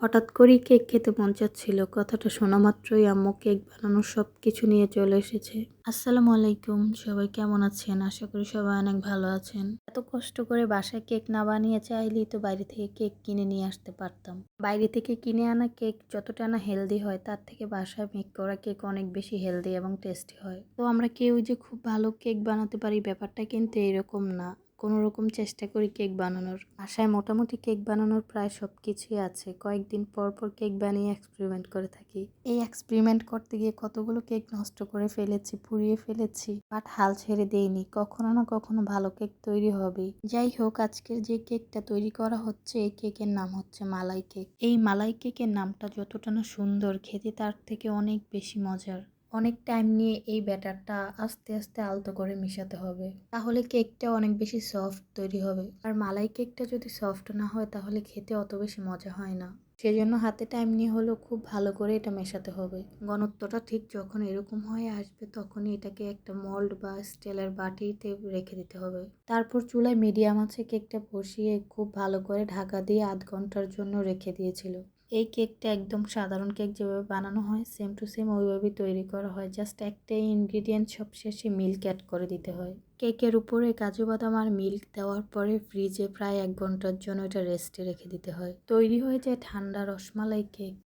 হঠাৎ করেই কেক খেতে মন চাচ্ছিল। কথাটা শোনা মাত্রই আম্মু কেক বানানোর সবকিছু নিয়ে চলে এসেছে। আসসালামু আলাইকুম, সবাই কেমন আছেন? আশা করি সবাই অনেক ভালো আছেন। এত কষ্ট করে বাসায় কেক না বানিয়ে চাইলেই তো বাইরে থেকে কেক কিনে নিয়ে আসতে পারতাম। বাইরে থেকে কিনে আনা কেক যতটা না হেলদি হয়, তার থেকে বাসায় মেক করা কেক অনেক বেশি হেলদি এবং টেস্টি হয়। তো আমরা কেউ যে খুব ভালো কেক বানাতে পারি ব্যাপারটা কিন্তু এরকম না। কোনো রকম চেষ্টা করি কেক বানানোর। বাসায় মোটামুটি কেক বানানোর প্রায় সব কিছুই আছে। কয়েকদিন পর পর কেক বানিয়ে এক্সপেরিমেন্ট করে থাকি। এই এক্সপেরিমেন্ট করতে গিয়ে কতগুলো কেক নষ্ট করে ফেলেছি, পুড়িয়ে ফেলেছি, বাট হাল ছেড়ে দেইনি। কখনো না কখনো ভালো কেক তৈরি হবেই। যাই হোক, আজকের যে কেকটা তৈরি করা হচ্ছে, এই কেকের নাম হচ্ছে মালাই কেক। এই মালাই কেকের নামটা যতটা না সুন্দর, খেতে তার থেকে অনেক বেশি মজার। অনেক টাইম নিয়ে এই ব্যাটারটা আস্তে আস্তে আলতো করে মিশাতে হবে, তাহলে কেকটা অনেক বেশি সফট তৈরি হবে। আর মালাই কেকটা যদি সফট না হয় তাহলে খেতে অত বেশি মজা হয় না। সেজন্য হাতে টাইম নিয়ে হলেও খুব ভালো করে এটা মেশাতে হবে। ঘনত্বটা ঠিক যখন এরকম হয়ে আসবে তখনই এটাকে একটা মোল্ড বা স্টিলের বাটিতে রেখে দিতে হবে। তারপর চুলায় মিডিয়াম আছে কেকটা বসিয়ে খুব ভালো করে ঢাকা দিয়ে 0.5 ঘন্টার জন্য রেখে দিয়েছিল। এই কেকটা একদম সাধারণ কেক যেভাবে বানানো হয় সেম টু সেম ওইভাবেই তৈরি করা হয়। জাস্ট একটাই ইনগ্রিডিয়েন্ট সবশেষে মিল্ক অ্যাড করে দিতে হয়। কেকের উপরে কাজু বাদাম আর মিল্ক দেওয়ার পরে ফ্রিজে প্রায় 1 ঘন্টার জন্য এটা রেস্টে রেখে দিতে হয়। তৈরি হয়ে যায় ঠান্ডা রসমালাই কেক।